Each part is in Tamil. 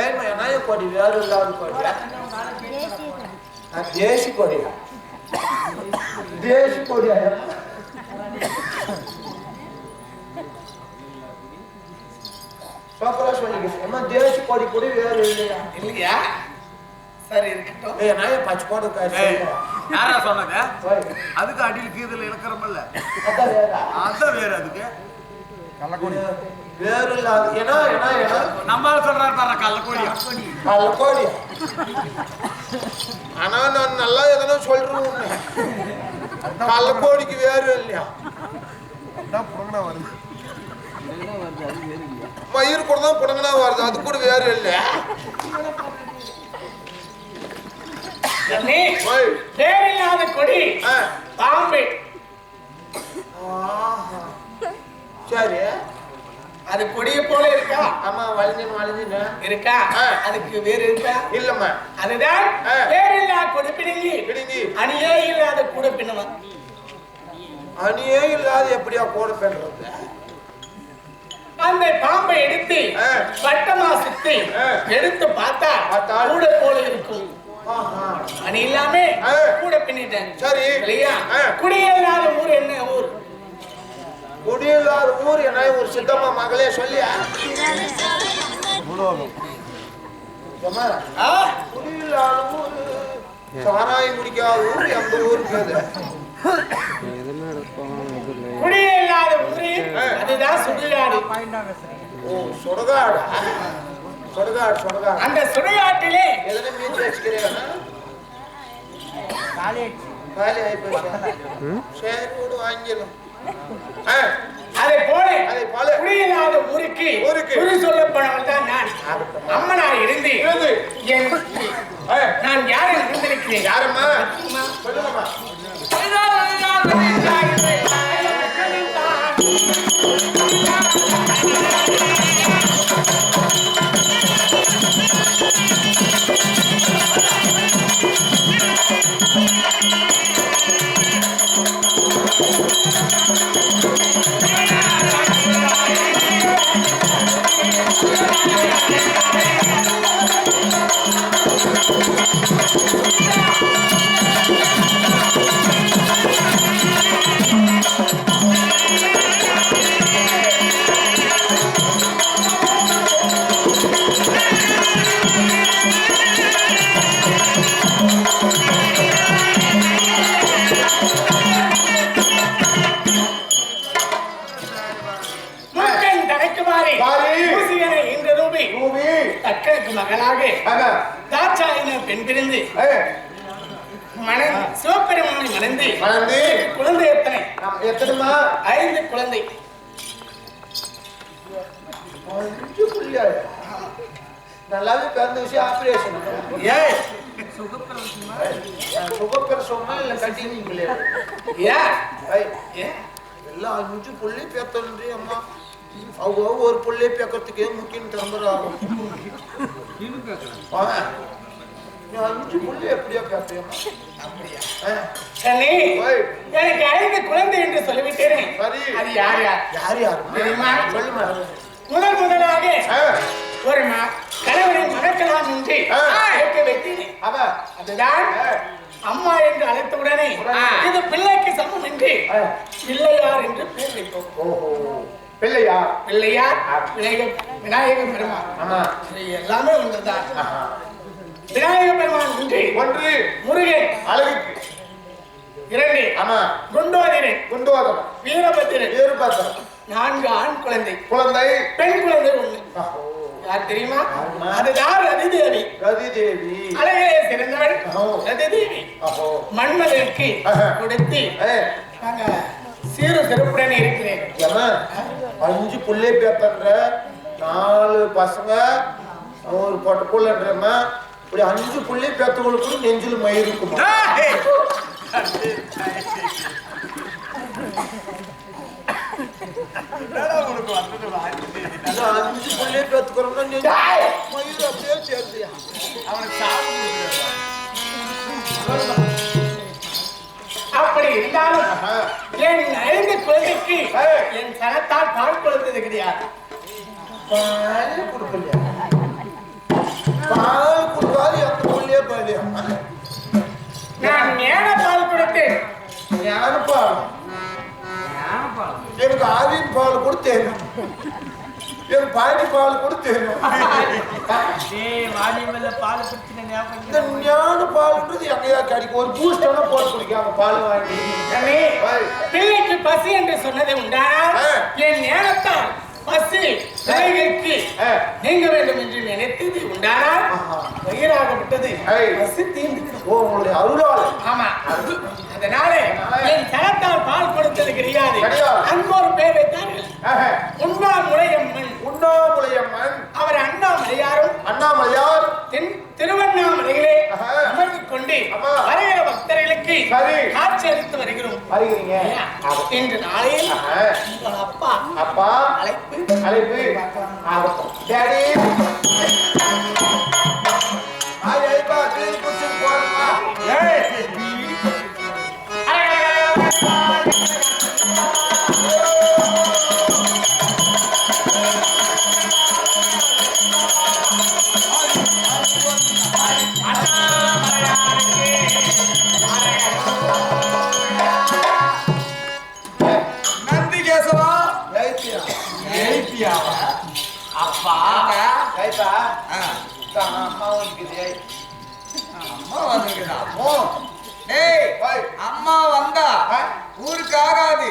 ஏமா என்ன கொடி வேறு இல்லாத கொடியா தேசி கொடியா தேசி கொடியா சோக்கரா சொல்லிக்க தேசி கொடி கூட வேறு இல்லையா இல்லையா சரி இருக்கட்டும் நான் பச்சை போடு யாரா சொன்னது அதுக்கு அடியில் கீதல் இலக்கரமல்ல அதான் வேற அதுக்கு கள்ளக்கோடி வேறு இல்லாத ஏன்னா நம்ம சொல்றாரு பாரு கள்ளக்கோடியா கள்ளக்கோடியா ஆனா நான் நல்லா எதனா சொல்றேன் கள்ளக்கோடிக்கு வேறு இல்லையா வருது மயிர் கூட தான் புடங்கனா வருது அது கூட வேறு இல்லையா தேவையில்லாத கொடி பாம்பு சரி அது கொடிய போல இருக்கா ஆமா வளைஞ்சுன்னு இருக்கா அதுக்கு வேறு இருக்கா இல்லம்மா அதுதான் தேவையில்லா கொடி பிடுங்கி அணியே இல்லாத கூட பின்னமா அணியே இல்லாத எப்படியா கூட பின்றது அந்த பாம்பை எடுத்து வட்டமா சுத்தி எடுத்து பார்த்தா கூட போல இருக்கும் அணி இல்லாம கூட பின்னிட்டேன் சரி இல்லையா குடியில்லாத ஊர் என்ன ஊர் குடியில்லாத ஊர் என்ன ஒரு சித்தம்மா மகளே சொல்லியா குடியில்லாத ஊர் சாராயம் குடிக்காத ஊர் எந்த ஊருக்கு அது குடியில்லாத ஊரு அதுதான் சுடுகாடு ஓ சுடுகாடு சுடுகாடு அந்த சுடுகாட்டிலே எதனா மீச்சு வச்சுக்கிறேன் காலி ஆயிப்போச்சு சரி விடு வாங்கிடலாம் அதை போல குடியில்லாத ஊருக்கு குறி சொல்லப்படவன் தான் நான் அம்மனார் இருந்து நான் யாரை இருந்திருக்கிறேன் யாரம்மா சொல்லுங்கம்மா மகளாக தாட்சாயின பெண் பிரிந்து சிவபெருமானை மணந்து குழந்தை எத்தனைமா 5 குழந்தை நல்லாவே பிறந்த விஷயம் ஆபரேஷன் சுகப்பிரசவமா இல்ல கட்டிங்களே எல்லாம் 5 புள்ளி பேத்தன்றி அம்மா அவங்க ஒரு புள்ளைய பேக்கிறதுக்கே முக்கியம் தம்புறாங்க 5 புள்ளி எப்படியா பேப்பையா எனக்கு 5 குழந்தை என்று சொல்லிவிட்டேன் அது யார் தெரியுமா சொல்லுமா முதலாக ஒரு கணவனை மணக்கலாம் என்று வைத்தேன் அதுதான் அம்மா என்று அழைத்தவுடனே இது பிள்ளைக்கு சமம் என்று பிள்ளையார் என்று பேர் வைத்தோம் பிள்ளையார் விநாயகர் பெருமான் எல்லாமே ஒன்றுதான் விநாயகர் பெருமான் ஒன்று முருகன் அழகுக்கு 2 குண்டோதரன் வீரபத்திரன் 4 ஆண் குழந்தை பெண் குழந்தை 1 யார் தெரியுமா அதுதான் ரதிதேவி அழகே சிறந்தவள் ரதிதேவி மன்மதனுக்கு கொடுத்து நாங்க சீர சிறப்புடன் இருக்கிறேன் 5 புள்ளை பேப்பர்ன்ற 4 பசங்க ஒரு பொட்டக்குள்ளன்றமா இப்படி 5 புள்ளை பேத்தவங்களுக்கு நெஞ்சில் மயிர் இருக்குமா அஞ்சு புள்ளைய பேத்துக்கிறோம்னா மயிர் அப்படியே சேர்ந்தியா அவனுக்கு அப்படி இருந்தாலும் என் 5 குழந்தைக்கு என் சனத்தால் பால் கொடுத்தது கிடையாது. பால் கொடுக்கலையா? எங்க ஆவின் பால் கொடுத்தேன், எங்க பாட்டி பால் கொடுத்தேன். இந்த ஞான பால்ன்றது எங்கேயா கிடைக்கும்? ஒரு பூஸ்டான பால் குடிக்காம பால் வாங்கி பிள்ளைக்கு பசி என்று சொன்னதை உண்டானால் என் நேரத்தால் பசி பிள்ளைகளுக்கு நீங்க வேண்டும் என்று நினைத்தது உண்டானால் வயிறாக விட்டது, பசி தீர்ந்து. ஓ, உங்களுடைய அருளால். ஆமா, அதனால என் கரத்தால் பால் கொடுத்தது கிடையாது. அங்கு ஒரு பேர் வைத்தார்கள், உண்ணாமுலையம்மன். உண்ணாமுலையம்மன். அவர் அண்ணாமலையாரும். அண்ணாமலையார் திருவண்ணாமலையிலே அமர்ந்து கொண்டு வருகிற பக்தர்களுக்கு காட்சி அளித்து வருகிறோம். வருகிறீங்க இன்று நாளையில் அப்பா அப்பா அழைப்பு அழைப்பு டேடி அழைப்பா குடிச்சு போறமா. அப்பா அம்மா வந்தா ஊருக்கு ஆகாது,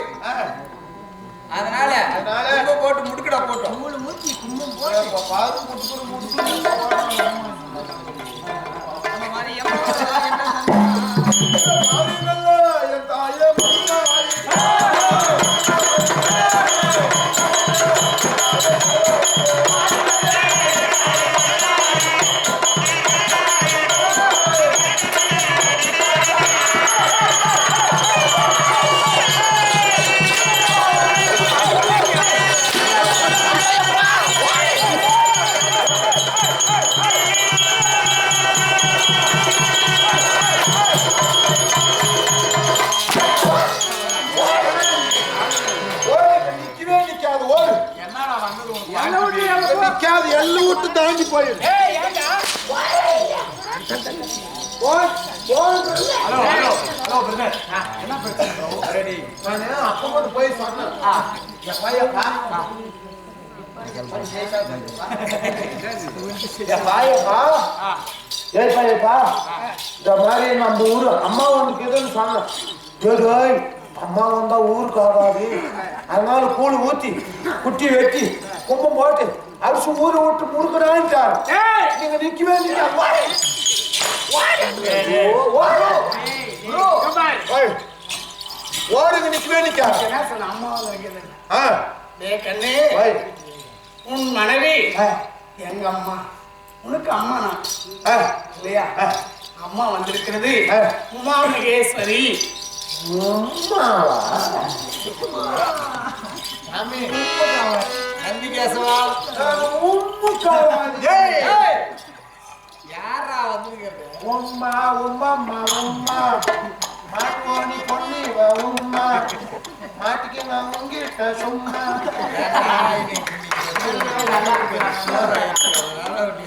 அதனால போட்டு முடுக்கடா போட்டோம். எல்லாம் விட்டு தாண்டி போயிடும். அப்ப போய் சொன்னேன், இந்த மாதிரி நம்ம ஊரு அம்மா ஒண்ணுக்கு எதுன்னு சொன்னேன். அம்மா வந்தா ஊருக்கு ஆகாது, அதனால கூழ் ஊத்தி குட்டி வெட்டி கும்பம் போட்டு அரிசி ஊரை விட்டு முறுக்கிறான்ட்டார். நீங்க நிக்கவே ஓடுங்க, நிக்கவே நிக்காது. கண்ணே, உன் மனைவி எங்க அம்மா, உனக்கு அம்மா நான் இல்லையா? அம்மா வந்திருக்கிறது உமா மகேஸ்வரி. நந்திகேசவா யாரா வந்துருக்கிறது? உம்மா உம்மா உம்மா மாட்டோனி பொண்ணி உம்மா மாட்டுக்கு நான் உங்கிட்ட சும்மா.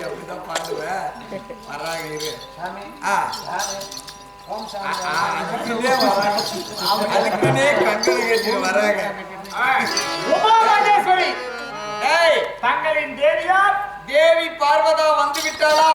அப்படிதான் பாடுவேன். வர்றாங்க இரு. அதுக்குன்னே கண்கள் கேட்டு வராங்க. தங்களின் தேவியார் தேவி பார்வதா வந்து விட்டாளா?